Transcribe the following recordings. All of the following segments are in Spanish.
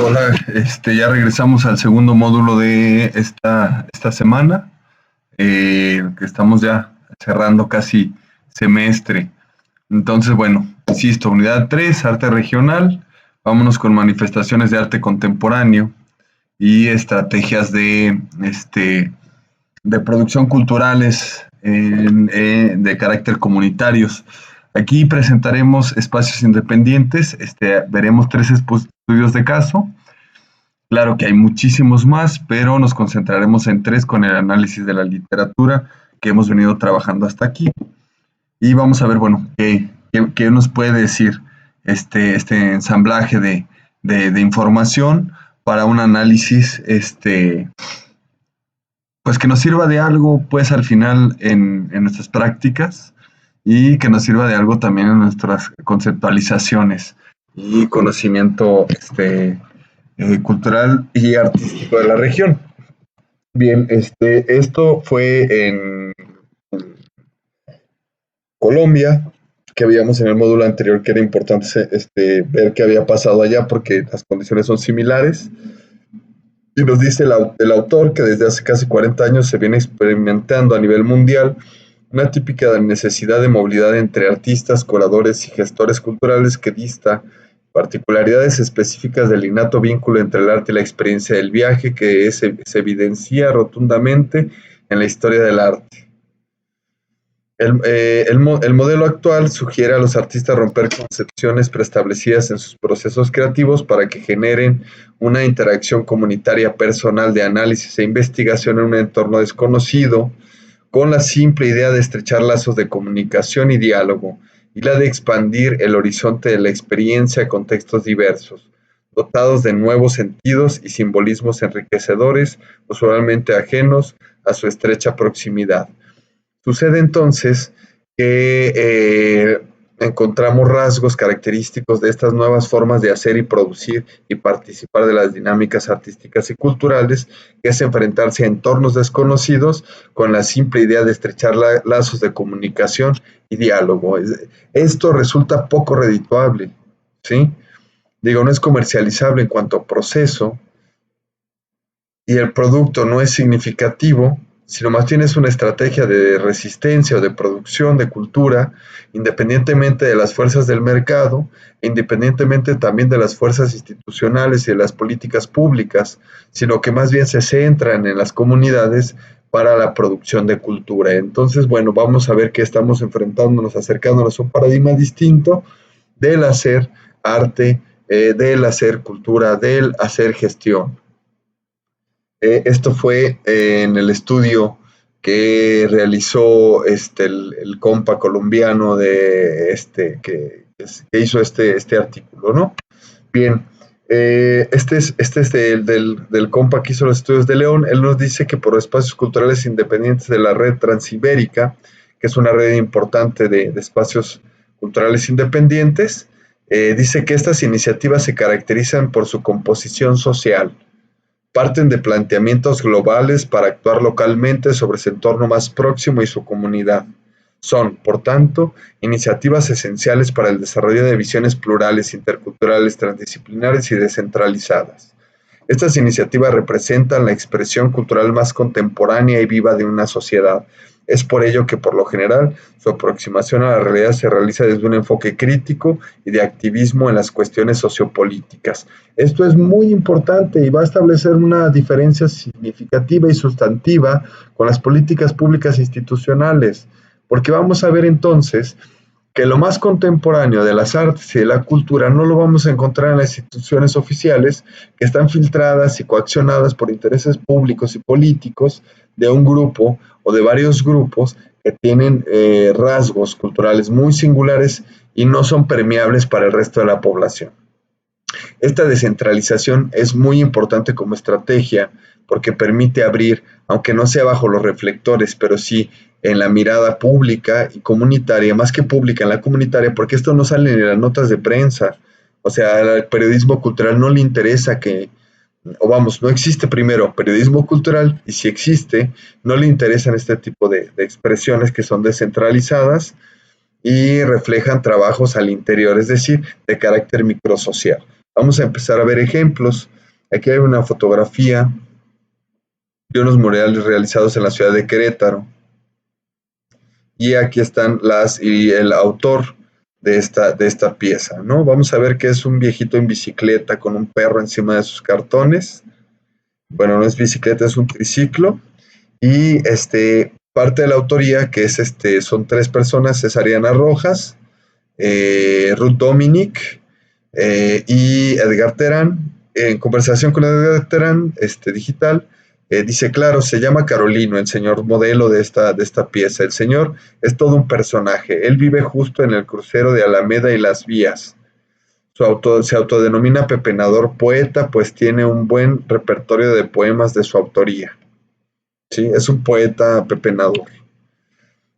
Hola, ya regresamos al segundo módulo de esta semana, que estamos ya cerrando casi semestre. Entonces, bueno, insisto, unidad 3, arte regional. Vámonos con manifestaciones de arte contemporáneo y estrategias de producción culturales de carácter comunitarios. Aquí presentaremos espacios independientes, veremos tres estudios de caso. Claro que hay muchísimos más, pero nos concentraremos en tres con el análisis de la literatura que hemos venido trabajando hasta aquí. Y vamos a ver, bueno, qué nos puede decir este ensamblaje de información para un análisis, pues que nos sirva de algo, pues al final en nuestras prácticas y que nos sirva de algo también en nuestras conceptualizaciones y conocimiento, cultural y artístico de la región. Bien, esto fue en Colombia, que habíamos en el módulo anterior, que era importante ver qué había pasado allá porque las condiciones son similares. Y nos dice el autor que desde hace casi 40 años se viene experimentando a nivel mundial una típica necesidad de movilidad entre artistas, curadores y gestores culturales que dista particularidades específicas del innato vínculo entre el arte y la experiencia del viaje que se evidencia rotundamente en la historia del arte. El modelo actual sugiere a los artistas romper concepciones preestablecidas en sus procesos creativos para que generen una interacción comunitaria personal de análisis e investigación en un entorno desconocido, con la simple idea de estrechar lazos de comunicación y diálogo, y la de expandir el horizonte de la experiencia a contextos diversos, dotados de nuevos sentidos y simbolismos enriquecedores, usualmente ajenos a su estrecha proximidad. Sucede entonces que encontramos rasgos característicos de estas nuevas formas de hacer y producir y participar de las dinámicas artísticas y culturales, que es enfrentarse a entornos desconocidos con la simple idea de estrechar lazos de comunicación y diálogo. Esto resulta poco redituable, ¿sí? Digo, no es comercializable en cuanto a proceso y el producto no es significativo, sino más bien es una estrategia de resistencia o de producción de cultura, independientemente de las fuerzas del mercado, independientemente también de las fuerzas institucionales y de las políticas públicas, sino que más bien se centran en las comunidades para la producción de cultura. Entonces, bueno, vamos a ver que estamos enfrentándonos, acercándonos a un paradigma distinto del hacer arte, del hacer cultura, del hacer gestión. Esto fue en el estudio que realizó el compa colombiano que hizo este artículo, ¿no? Bien, este es del compa que hizo los estudios de León. Él nos dice que por espacios culturales independientes de la red transibérica, que es una red importante de espacios culturales independientes, dice que estas iniciativas se caracterizan por su composición social. Parten de planteamientos globales para actuar localmente sobre su entorno más próximo y su comunidad. Son, por tanto, iniciativas esenciales para el desarrollo de visiones plurales, interculturales, transdisciplinares y descentralizadas. Estas iniciativas representan la expresión cultural más contemporánea y viva de una sociedad. Es por ello que, por lo general, su aproximación a la realidad se realiza desde un enfoque crítico y de activismo en las cuestiones sociopolíticas. Esto es muy importante y va a establecer una diferencia significativa y sustantiva con las políticas públicas institucionales, porque vamos a ver entonces que lo más contemporáneo de las artes y de la cultura no lo vamos a encontrar en las instituciones oficiales, que están filtradas y coaccionadas por intereses públicos y políticos de un grupo o de varios grupos que tienen rasgos culturales muy singulares y no son permeables para el resto de la población. Esta descentralización es muy importante como estrategia porque permite abrir, aunque no sea bajo los reflectores, pero sí en la mirada pública y comunitaria, más que pública, en la comunitaria, porque esto no sale en las notas de prensa. O sea, al periodismo cultural no le interesa o vamos, no existe primero periodismo cultural, y si existe, no le interesan este tipo de expresiones que son descentralizadas y reflejan trabajos al interior, es decir, de carácter microsocial. Vamos a empezar a ver ejemplos. Aquí hay una fotografía de unos murales realizados en la ciudad de Querétaro. Y aquí están y el autor de esta pieza, ¿no? Vamos a ver que es un viejito en bicicleta con un perro encima de sus cartones. Bueno, no es bicicleta, es un triciclo. Y parte de la autoría, que es son 3 personas, es Ariana Rojas, Ruth Dominic y Edgar Terán. En conversación con Edgar Terán, digital, dice, claro, se llama Carolino, el señor modelo de esta pieza. El señor es todo un personaje. Él vive justo en el crucero de Alameda y Las Vías. Se autodenomina pepenador poeta, pues tiene un buen repertorio de poemas de su autoría. ¿Sí? Es un poeta pepenador.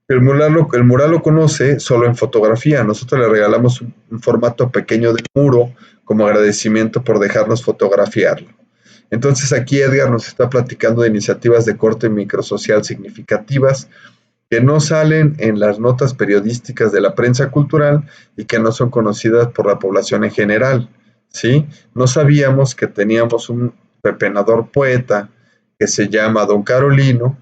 El mural lo conoce solo en fotografía. Nosotros le regalamos un formato pequeño de muro como agradecimiento por dejarnos fotografiarlo. Entonces aquí Edgar nos está platicando de iniciativas de corte microsocial significativas que no salen en las notas periodísticas de la prensa cultural y que no son conocidas por la población en general, ¿sí? No sabíamos que teníamos un pepenador poeta que se llama Don Carolino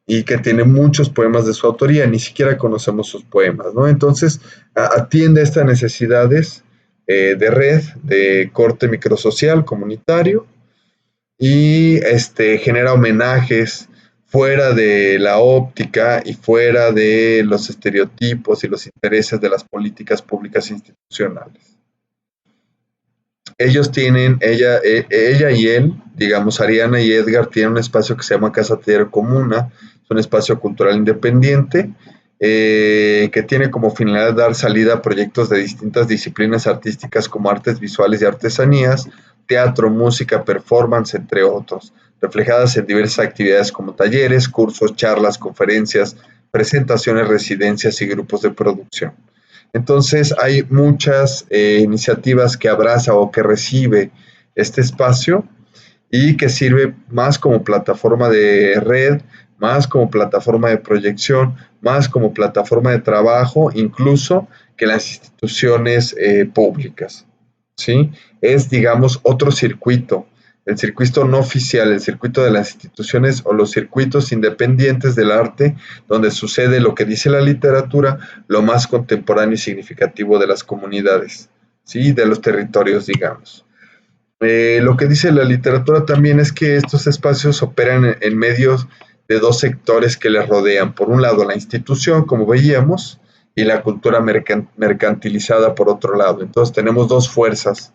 y que tiene muchos poemas de su autoría, ni siquiera conocemos sus poemas, ¿no? Entonces, atiende estas necesidades de red, de corte microsocial, comunitario, y genera homenajes fuera de la óptica y fuera de los estereotipos y los intereses de las políticas públicas institucionales. Ellos tienen, ella y él, digamos, Ariana y Edgar, tienen un espacio que se llama Casa Taller Comuna, es un espacio cultural independiente, que tiene como finalidad dar salida a proyectos de distintas disciplinas artísticas como artes visuales y artesanías, teatro, música, performance, entre otros, reflejadas en diversas actividades como talleres, cursos, charlas, conferencias, presentaciones, residencias y grupos de producción. Entonces hay muchas iniciativas que abraza o que recibe este espacio y que sirve más como plataforma de red, más como plataforma de proyección, más como plataforma de trabajo, incluso que las instituciones públicas, ¿sí? Es, digamos, otro circuito, el circuito no oficial, el circuito de las instituciones o los circuitos independientes del arte, donde sucede lo que dice la literatura, lo más contemporáneo y significativo de las comunidades, ¿sí? De los territorios, digamos. Lo que dice la literatura también es que estos espacios operan en medios de 2 sectores que les rodean. Por un lado, la institución, como veíamos, y la cultura mercantilizada por otro lado. Entonces tenemos 2 fuerzas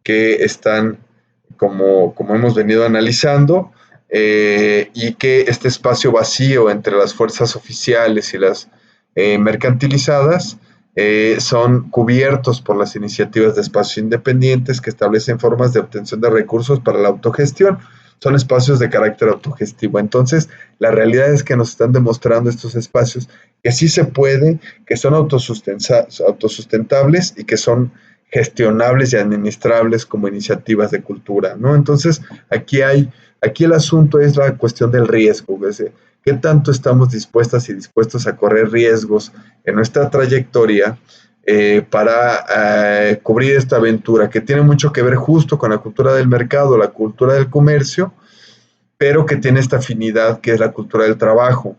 que están, como hemos venido analizando, y que este espacio vacío entre las fuerzas oficiales y las mercantilizadas son cubiertos por las iniciativas de espacios independientes que establecen formas de obtención de recursos para la autogestión. Son espacios de carácter autogestivo. Entonces, la realidad es que nos están demostrando estos espacios que sí se puede, que son autosustentables y que son gestionables y administrables como iniciativas de cultura, ¿no? Entonces, aquí el asunto es la cuestión del riesgo, es decir, ¿qué tanto estamos dispuestas y dispuestos a correr riesgos en nuestra trayectoria para cubrir esta aventura que tiene mucho que ver justo con la cultura del mercado, la cultura del comercio, pero que tiene esta afinidad que es la cultura del trabajo,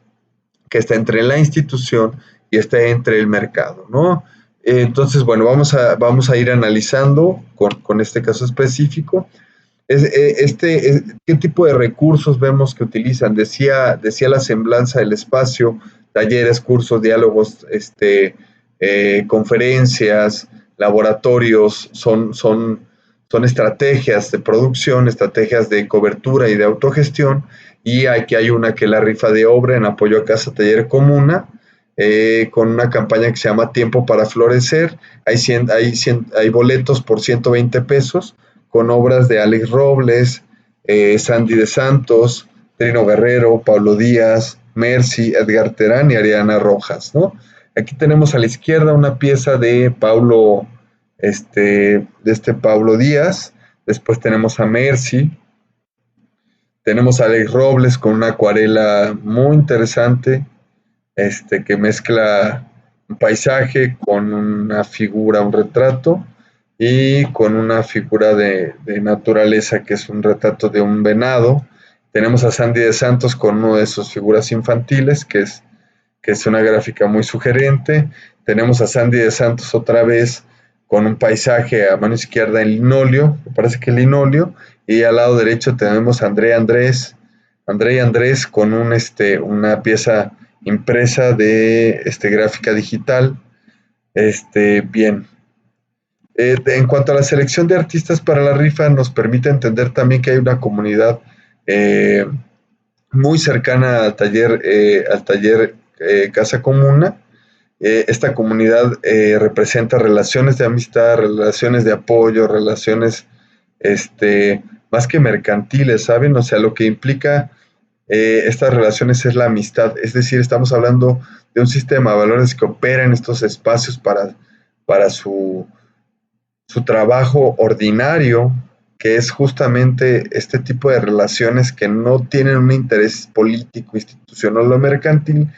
que está entre la institución y está entre el mercado, ¿no? Entonces, bueno, vamos a ir analizando con este caso específico. ¿Qué tipo de recursos vemos que utilizan? Decía la semblanza del espacio, talleres, cursos, diálogos, conferencias, laboratorios, son estrategias de producción, estrategias de cobertura y de autogestión, y aquí hay una que es la rifa de obra en apoyo a Casa Taller Comuna, con una campaña que se llama Tiempo para Florecer. Hay boletos por 120 pesos con obras de Alex Robles, Sandy de Santos, Trino Guerrero, Pablo Díaz, Mercy, Edgar Terán y Ariana Rojas, ¿no? Aquí tenemos a la izquierda una pieza de Pablo, Pablo Díaz. Después tenemos a Mercy. Tenemos a Alex Robles con una acuarela muy interesante, que mezcla un paisaje con una figura, un retrato. y con una figura de naturaleza que es un retrato de un venado. Tenemos a Sandy de Santos con una de sus figuras infantiles, que es una gráfica muy sugerente. Tenemos a Sandy de Santos otra vez con un paisaje a mano izquierda en linóleo, me parece que linóleo, y al lado derecho tenemos a André y Andrés con una pieza impresa de gráfica digital. Bien. En cuanto a la selección de artistas para la rifa, nos permite entender también que hay una comunidad eh, muy cercana al taller Casa Comuna. Esta comunidad representa relaciones de amistad, relaciones de apoyo, relaciones más que mercantiles, ¿saben? O sea, lo que implica estas relaciones es la amistad, es decir, estamos hablando de un sistema de valores que opera en estos espacios para su trabajo ordinario, que es justamente este tipo de relaciones que no tienen un interés político, institucional o mercantil,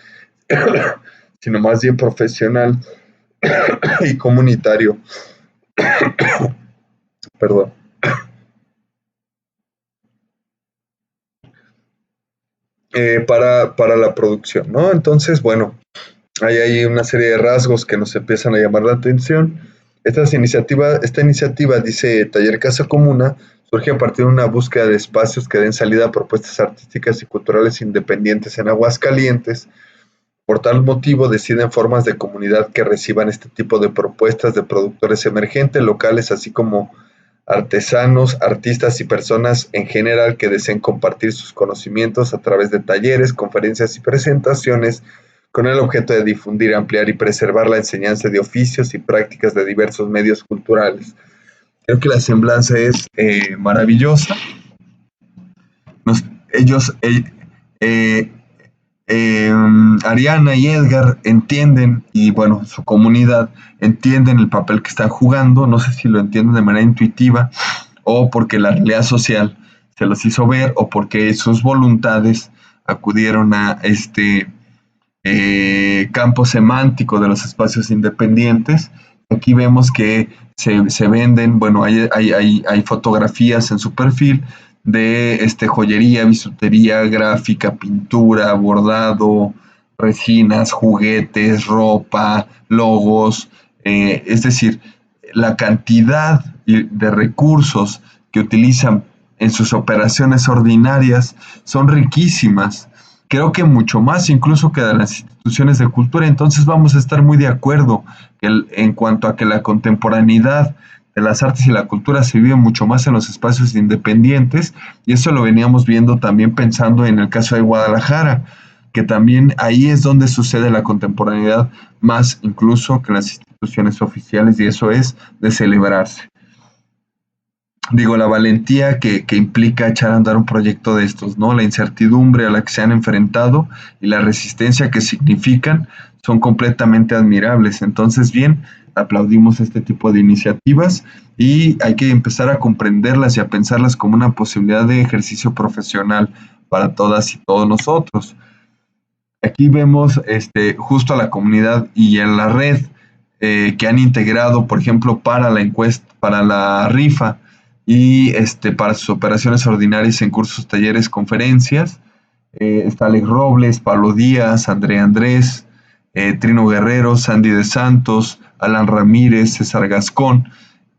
sino más bien profesional y comunitario. Perdón. Para la producción, ¿no? Entonces, bueno, hay una serie de rasgos que nos empiezan a llamar la atención. Esta iniciativa, dice Taller Casa Comuna, surge a partir de una búsqueda de espacios que den salida a propuestas artísticas y culturales independientes en Aguascalientes. Por tal motivo, deciden formas de comunidad que reciban este tipo de propuestas de productores emergentes, locales, así como artesanos, artistas y personas en general que deseen compartir sus conocimientos a través de talleres, conferencias y presentaciones con el objeto de difundir, ampliar y preservar la enseñanza de oficios y prácticas de diversos medios culturales. Creo que la semblanza es maravillosa. Nos, ellos, eh, eh, Ariana y Edgar entienden, y bueno, su comunidad entienden el papel que están jugando, no sé si lo entienden de manera intuitiva o porque la realidad social se los hizo ver o porque sus voluntades acudieron a campo semántico de los espacios independientes. Aquí vemos que se venden, bueno, hay fotografías en su perfil de joyería, bisutería, gráfica, pintura, bordado, resinas, juguetes, ropa, logos, es decir, la cantidad de recursos que utilizan en sus operaciones ordinarias son riquísimas. Creo que mucho más incluso que de las instituciones de cultura. Entonces vamos a estar muy de acuerdo en cuanto a que la contemporaneidad de las artes y la cultura se vive mucho más en los espacios independientes, y eso lo veníamos viendo también pensando en el caso de Guadalajara, que también ahí es donde sucede la contemporaneidad más incluso que en las instituciones oficiales, y eso es de celebrarse. Digo, la valentía que implica echar a andar un proyecto de estos, ¿no? La incertidumbre a la que se han enfrentado y la resistencia que significan son completamente admirables. Entonces, bien, aplaudimos este tipo de iniciativas y hay que empezar a comprenderlas y a pensarlas como una posibilidad de ejercicio profesional para todas y todos nosotros. Aquí vemos justo a la comunidad y en la red que han integrado, por ejemplo, para la encuesta, para la rifa y para sus operaciones ordinarias en cursos, talleres, conferencias. Está Alex Robles, Pablo Díaz, André Andrés, Trino Guerrero, Sandy de Santos, Alan Ramírez, César Gascón,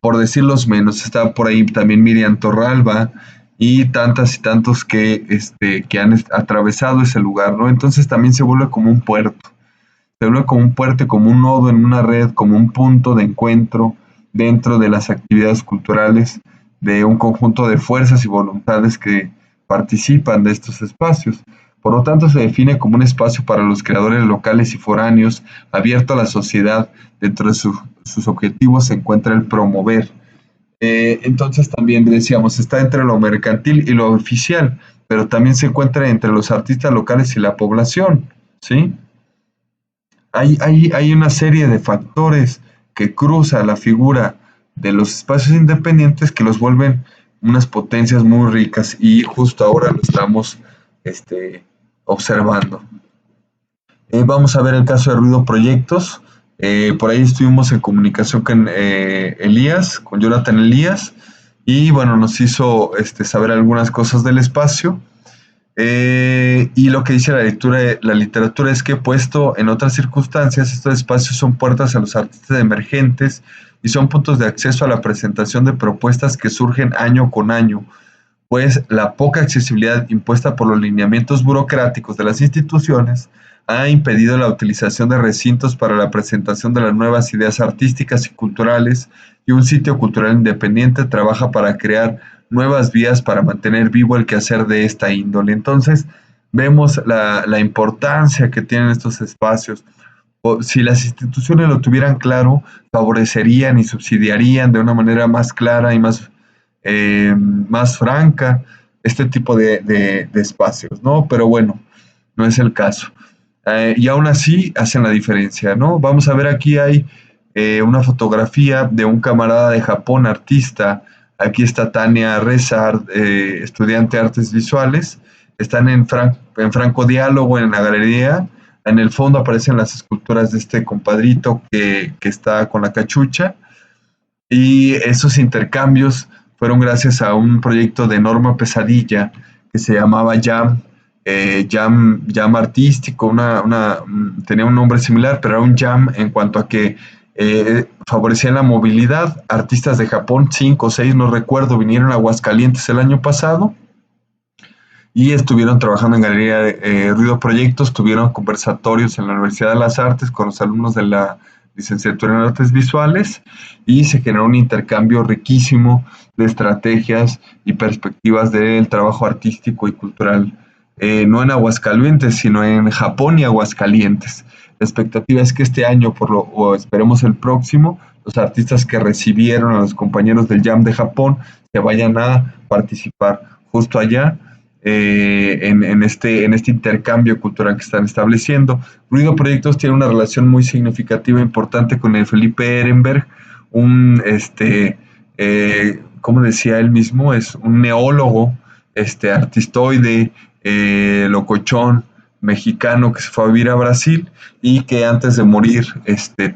por decirlos menos. Está por ahí también Miriam Torralba y tantas y tantos que han atravesado ese lugar, ¿no? Entonces también se vuelve como un puerto, se vuelve como un puerto, como un nodo en una red, como un punto de encuentro dentro de las actividades culturales de un conjunto de fuerzas y voluntades que participan de estos espacios. Por lo tanto, se define como un espacio para los creadores locales y foráneos, abierto a la sociedad. Dentro de sus objetivos se encuentra el promover. Entonces también decíamos, está entre lo mercantil y lo oficial, pero también se encuentra entre los artistas locales y la población, ¿sí? Hay una serie de factores que cruza la figura de los espacios independientes que los vuelven unas potencias muy ricas, y justo ahora lo estamos observando. Vamos a ver el caso de Ruido Proyectos. Por ahí estuvimos en comunicación con Elías, con Jonathan Elías, y bueno, nos hizo saber algunas cosas del espacio. Y lo que dice la literatura es que puesto en otras circunstancias, estos espacios son puertas a los artistas emergentes y son puntos de acceso a la presentación de propuestas que surgen año con año, pues la poca accesibilidad impuesta por los lineamientos burocráticos de las instituciones ha impedido la utilización de recintos para la presentación de las nuevas ideas artísticas y culturales, y un sitio cultural independiente trabaja para crear nuevas vías para mantener vivo el quehacer de esta índole. Entonces, vemos la importancia que tienen estos espacios. O, si las instituciones lo tuvieran claro, favorecerían y subsidiarían de una manera más clara y más franca este tipo de espacios, ¿no? Pero bueno, no es el caso. Y aún así hacen la diferencia, ¿no? Vamos a ver, aquí hay una fotografía de un camarada de Japón, artista. Aquí está Tania Rezar, estudiante de artes visuales. Están en franco diálogo en la galería. En el fondo aparecen las esculturas de este compadrito que está con la cachucha. Y esos intercambios fueron gracias a un proyecto de Norma Pesadilla que se llamaba Jam, jam artístico, tenía un nombre similar, pero era un jam en cuanto a que favorecían la movilidad. Artistas de Japón, 5 o 6, no recuerdo, vinieron a Aguascalientes el año pasado y estuvieron trabajando en Galería Ruido Proyectos, tuvieron conversatorios en la Universidad de las Artes con los alumnos de la licenciatura en Artes Visuales, y se generó un intercambio riquísimo de estrategias y perspectivas del trabajo artístico y cultural, no en Aguascalientes, sino en Japón y Aguascalientes. La expectativa es que este año, o esperemos el próximo, los artistas que recibieron a los compañeros del Jam de Japón se vayan a participar justo allá, en este intercambio cultural que están estableciendo. Ruido Proyectos tiene una relación muy significativa e importante con el Felipe Ehrenberg, un, como decía él mismo, es un neólogo, artistoide, locochón, mexicano, que se fue a vivir a Brasil y que antes de morir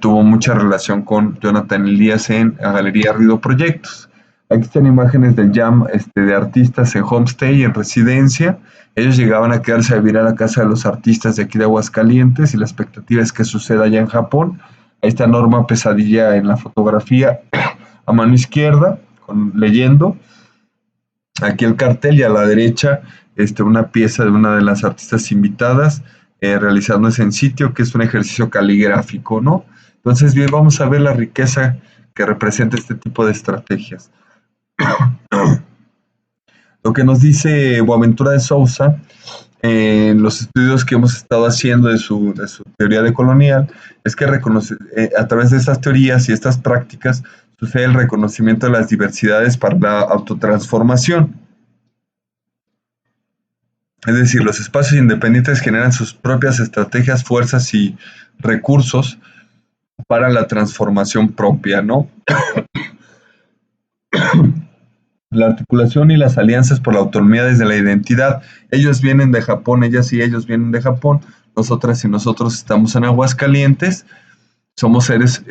tuvo mucha relación con Jonathan Elías en la Galería Ruido Proyectos. Aquí están imágenes del jam de artistas en homestay, en residencia. Ellos llegaban a quedarse a vivir a la casa de los artistas de aquí de Aguascalientes, y la expectativa es que suceda allá en Japón. Ahí está Norma Pesadilla en la fotografía a mano izquierda, leyendo. Aquí el cartel, y a la derecha una pieza de una de las artistas invitadas realizándose en sitio, que es un ejercicio caligráfico, ¿no? Entonces, bien, vamos a ver la riqueza que representa este tipo de estrategias. Lo que nos dice Boaventura de Sousa en los estudios que hemos estado haciendo de su teoría decolonial es que a través de estas teorías y estas prácticas sucede el reconocimiento de las diversidades para la autotransformación. Es decir, los espacios independientes generan sus propias estrategias, fuerzas y recursos para la transformación propia, ¿no? La articulación y las alianzas por la autonomía desde la identidad. Ellos vienen de Japón, ellas y ellos vienen de Japón, nosotras y nosotros estamos en Aguascalientes, somos seres,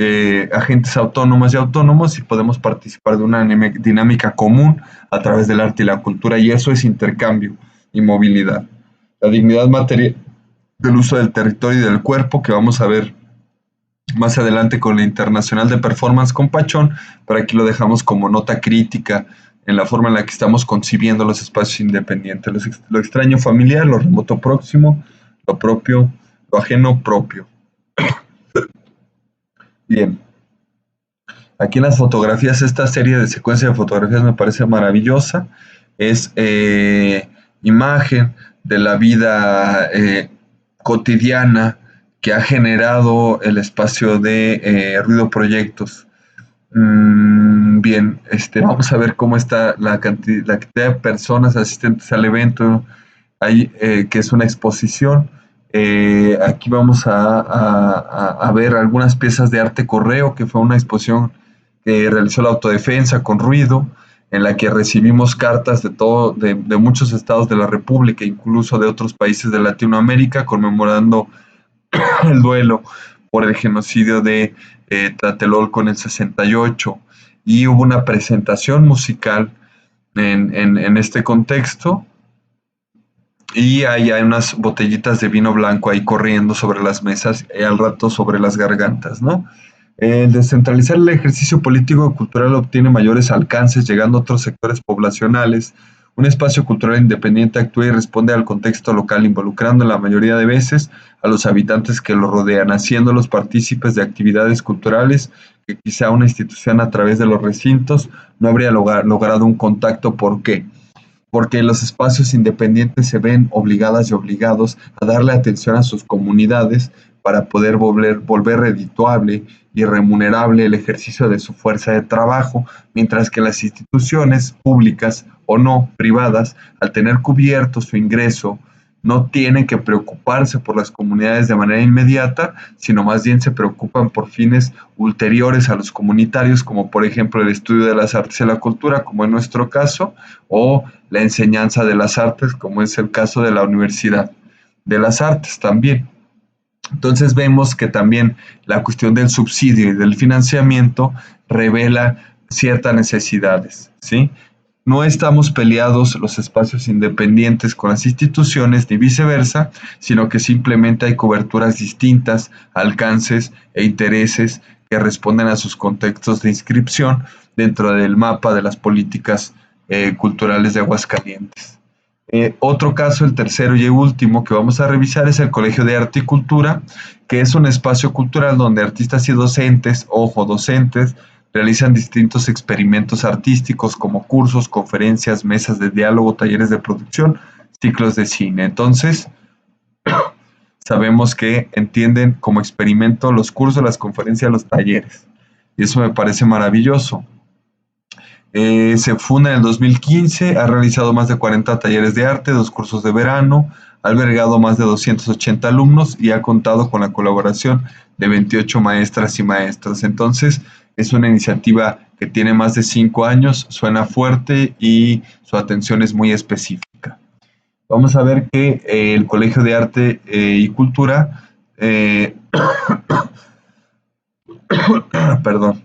agentes autónomos y autónomos, y podemos participar de una dinámica común a través del arte y la cultura, y eso es intercambio y movilidad. La dignidad material del uso del territorio y del cuerpo, que vamos a ver más adelante con la Internacional de Performance con Pachón, pero aquí lo dejamos como nota crítica en la forma en la que estamos concibiendo los espacios independientes. Lo extraño familiar, lo remoto próximo, lo propio, lo ajeno propio. Bien. Aquí en las fotografías, esta serie de secuencia de fotografías me parece maravillosa. Es imagen de la vida cotidiana que ha generado el espacio de Ruido Proyectos. Bien, vamos a ver cómo está la cantidad de personas asistentes al evento, que es una exposición. Aquí vamos a ver algunas piezas de arte correo, que fue una exposición que realizó la Autodefensa con Ruido, en la que recibimos cartas de muchos estados de la República, incluso de otros países de Latinoamérica, conmemorando el duelo por el genocidio de Tlatelolco en el 68, y hubo una presentación musical en este contexto, y hay unas botellitas de vino blanco ahí corriendo sobre las mesas y al rato sobre las gargantas, ¿no? Descentralizar el ejercicio político y cultural obtiene mayores alcances, llegando a otros sectores poblacionales. Un espacio cultural independiente actúa y responde al contexto local, involucrando en la mayoría de veces a los habitantes que lo rodean, haciéndolos partícipes de actividades culturales que quizá una institución a través de los recintos no habría logrado un contacto. ¿Por qué? Porque los espacios independientes se ven obligadas y obligados a darle atención a sus comunidades para poder volver redituable y remunerable el ejercicio de su fuerza de trabajo, mientras que las instituciones públicas o no privadas, al tener cubierto su ingreso, no tienen que preocuparse por las comunidades de manera inmediata, sino más bien se preocupan por fines ulteriores a los comunitarios, como por ejemplo el estudio de las artes y la cultura, como en nuestro caso, o la enseñanza de las artes, como es el caso de la Universidad de las Artes también. Entonces vemos que también la cuestión del subsidio y del financiamiento revela ciertas necesidades, ¿sí? No estamos peleados los espacios independientes con las instituciones ni viceversa, sino que simplemente hay coberturas distintas, alcances e intereses que responden a sus contextos de inscripción dentro del mapa de las políticas culturales de Aguascalientes. Otro caso, el tercero y último que vamos a revisar, es el Colegio de Arte y Cultura, que es un espacio cultural donde artistas y docentes, ojo, docentes, realizan distintos experimentos artísticos como cursos, conferencias, mesas de diálogo, talleres de producción, ciclos de cine. Entonces, sabemos que entienden como experimento los cursos, las conferencias, los talleres. Y eso me parece maravilloso. Se funda en el 2015, ha realizado más de 40 talleres de arte, 2 cursos de verano, ha albergado más de 280 alumnos y ha contado con la colaboración de 28 maestras y maestros. Entonces, es una iniciativa que tiene más de 5 años, suena fuerte y su atención es muy específica. Vamos a ver que el Colegio de Arte y Cultura, perdón,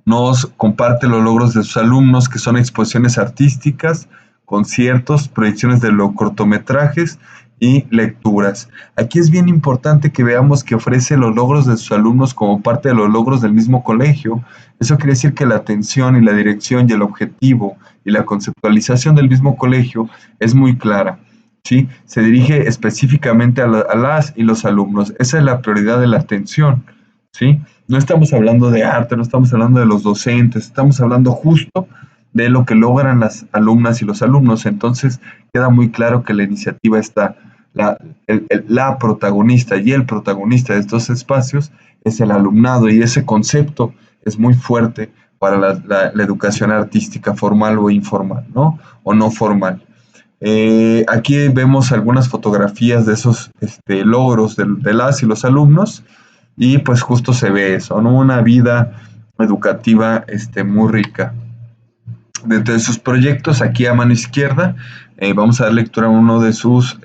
nos comparte los logros de sus alumnos, que son exposiciones artísticas, conciertos, proyecciones de cortometrajes y lecturas. Aquí es bien importante que veamos que ofrece los logros de sus alumnos como parte de los logros del mismo colegio. Eso quiere decir que la atención y la dirección y el objetivo y la conceptualización del mismo colegio es muy clara, ¿sí? Se dirige específicamente a las y los alumnos. Esa es la prioridad de la atención, ¿sí? No estamos hablando de arte, no estamos hablando de los docentes, estamos hablando justo de lo que logran las alumnas y los alumnos. Entonces queda muy claro que la iniciativa está, la protagonista y el protagonista de estos espacios es el alumnado, y ese concepto es muy fuerte para la educación artística formal o informal, ¿no? O no formal. Aquí vemos algunas fotografías de esos logros de las y los alumnos, y pues justo se ve eso, ¿no? Una vida educativa muy rica. Dentro de sus proyectos, aquí a mano izquierda, vamos a dar lectura a uno de sus,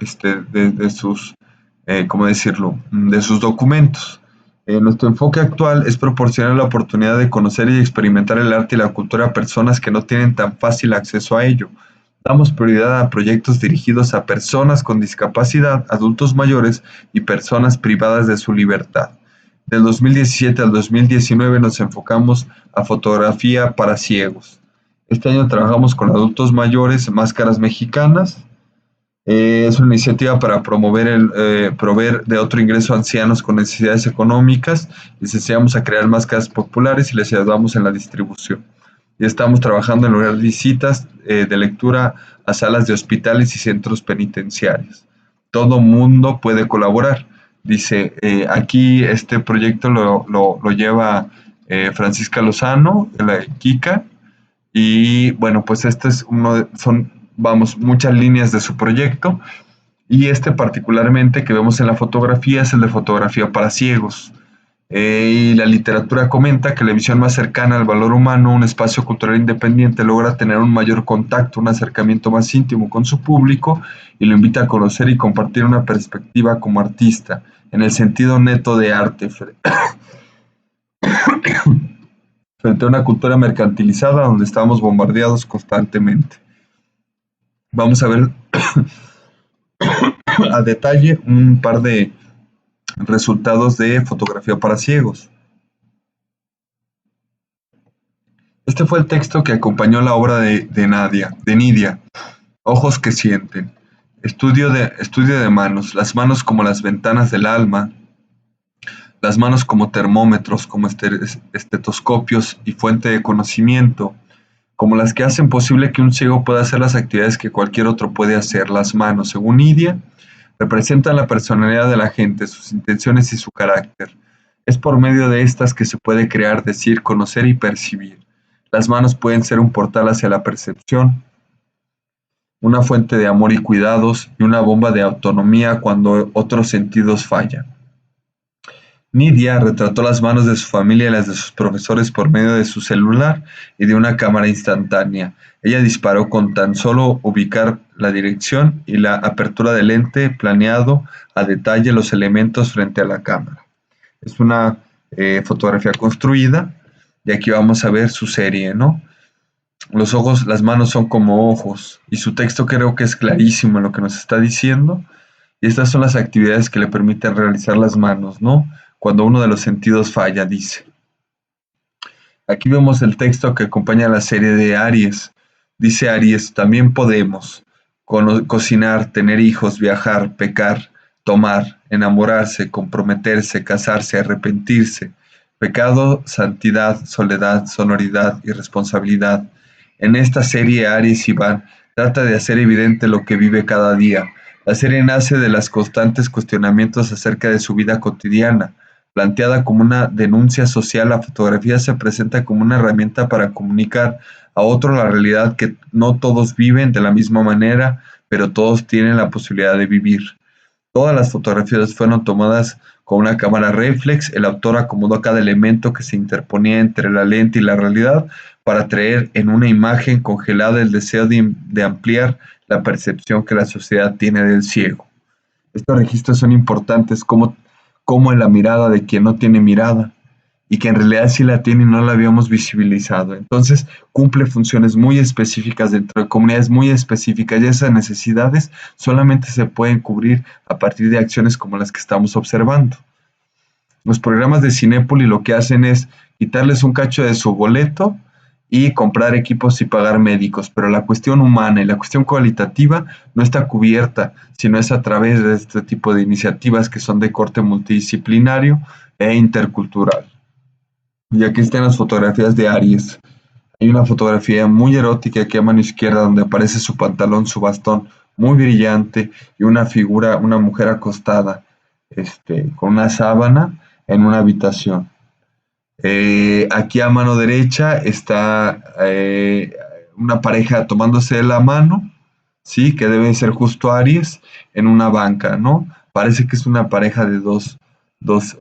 ¿cómo decirlo?, de sus documentos. Nuestro enfoque actual es proporcionar la oportunidad de conocer y experimentar el arte y la cultura a personas que no tienen tan fácil acceso a ello. Damos prioridad a proyectos dirigidos a personas con discapacidad, adultos mayores y personas privadas de su libertad. Del 2017 al 2019 nos enfocamos a fotografía para ciegos. Este año trabajamos con adultos mayores, máscaras mexicanas. Es una iniciativa para proveer de otro ingreso a ancianos con necesidades económicas. Les enseñamos a crear máscaras populares y les ayudamos en la distribución. Y estamos trabajando en lograr visitas de lectura a salas de hospitales y centros penitenciarios. Todo mundo puede colaborar. Dice, aquí este proyecto lo lleva Francisca Lozano, de la Kika, y bueno, pues este es muchas líneas de su proyecto, y particularmente que vemos en la fotografía es el de fotografía para ciegos. Y la literatura comenta que la visión más cercana al valor humano, un espacio cultural independiente, logra tener un mayor contacto, un acercamiento más íntimo con su público, y lo invita a conocer y compartir una perspectiva como artista. en el sentido neto de arte, frente a una cultura mercantilizada donde estamos bombardeados constantemente. Vamos a ver a detalle un par de resultados de fotografía para ciegos. Este fue el texto que acompañó la obra de Nidia, Ojos que sienten. Estudio de manos, las manos como las ventanas del alma, las manos como termómetros, como estetoscopios y fuente de conocimiento, como las que hacen posible que un ciego pueda hacer las actividades que cualquier otro puede hacer. Las manos, según Nidia, representan la personalidad de la gente, sus intenciones y su carácter. Es por medio de estas que se puede crear, decir, conocer y percibir. Las manos pueden ser un portal hacia la percepción, una fuente de amor y cuidados y una bomba de autonomía cuando otros sentidos fallan. Nidia retrató las manos de su familia y las de sus profesores por medio de su celular y de una cámara instantánea. Ella disparó con tan solo ubicar la dirección y la apertura del lente, planeado a detalle los elementos frente a la cámara. Es una fotografía construida y aquí vamos a ver su serie, ¿no? Los ojos, las manos son como ojos y su texto creo que es clarísimo en lo que nos está diciendo. Y estas son las actividades que le permiten realizar las manos, ¿no? Cuando uno de los sentidos falla, dice. Aquí vemos el texto que acompaña la serie de Aries. Dice Aries, también podemos cocinar, tener hijos, viajar, pecar, tomar, enamorarse, comprometerse, casarse, arrepentirse. Pecado, santidad, soledad, sonoridad y responsabilidad. En esta serie Aries Iván trata de hacer evidente lo que vive cada día. La serie nace de los constantes cuestionamientos acerca de su vida cotidiana. Planteada como una denuncia social, la fotografía se presenta como una herramienta para comunicar a otro la realidad que no todos viven de la misma manera, pero todos tienen la posibilidad de vivir. Todas las fotografías fueron tomadas con una cámara reflex. El autor acomodó cada elemento que se interponía entre la lente y la realidad para traer en una imagen congelada el deseo de ampliar la percepción que la sociedad tiene del ciego. Estos registros son importantes como en la mirada de quien no tiene mirada y que en realidad sí la tiene y no la habíamos visibilizado. Entonces cumple funciones muy específicas dentro de comunidades muy específicas y esas necesidades solamente se pueden cubrir a partir de acciones como las que estamos observando. Los programas de Cinépolis lo que hacen es quitarles un cacho de su boleto y comprar equipos y pagar médicos, pero la cuestión humana y la cuestión cualitativa no está cubierta, sino es a través de este tipo de iniciativas que son de corte multidisciplinario e intercultural. Y aquí están las fotografías de Aries. Hay una fotografía muy erótica aquí a mano izquierda donde aparece su pantalón, su bastón muy brillante y una figura, una mujer acostada con una sábana en una habitación. Aquí a mano derecha está una pareja tomándose de la mano, ¿sí? Que debe ser justo Aries, en una banca, ¿no? Parece que es una pareja de dos,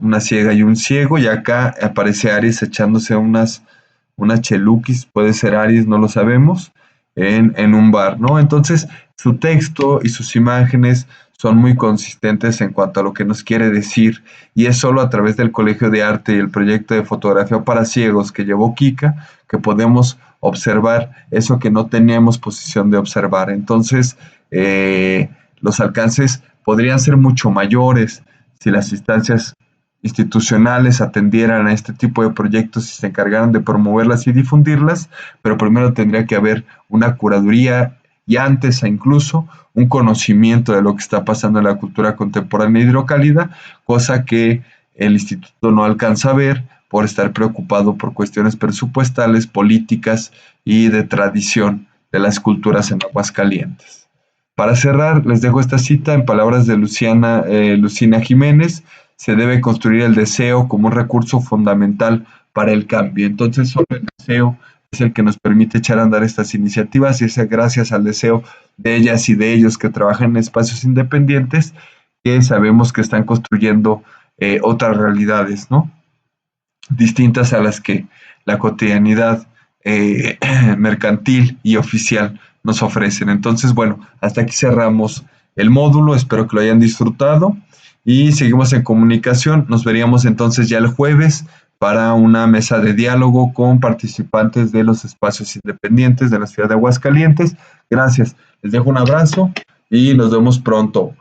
una ciega y un ciego, y acá aparece Aries echándose unas cheluquis, puede ser Aries, no lo sabemos, en un bar, ¿no? Entonces, su texto y sus imágenes son muy consistentes en cuanto a lo que nos quiere decir, y es solo a través del Colegio de Arte y el proyecto de fotografía para ciegos que llevó Kika que podemos observar eso que no teníamos posición de observar. Entonces, los alcances podrían ser mucho mayores si las instancias institucionales atendieran a este tipo de proyectos y se encargaran de promoverlas y difundirlas, pero primero tendría que haber una curaduría y antes incluso un conocimiento de lo que está pasando en la cultura contemporánea hidrocálida, cosa que el instituto no alcanza a ver por estar preocupado por cuestiones presupuestales, políticas y de tradición de las culturas en Aguascalientes. Para cerrar, les dejo esta cita en palabras de Lucina Jiménez: se debe construir el deseo como un recurso fundamental para el cambio. Entonces, solo el deseo es el que nos permite echar a andar estas iniciativas, y es gracias al deseo de ellas y de ellos que trabajan en espacios independientes que sabemos que están construyendo otras realidades, ¿no? Distintas a las que la cotidianidad mercantil y oficial nos ofrecen. Entonces, bueno, hasta aquí cerramos el módulo. Espero que lo hayan disfrutado y seguimos en comunicación. Nos veríamos entonces ya el jueves para una mesa de diálogo con participantes de los espacios independientes de la ciudad de Aguascalientes. Gracias, les dejo un abrazo y nos vemos pronto.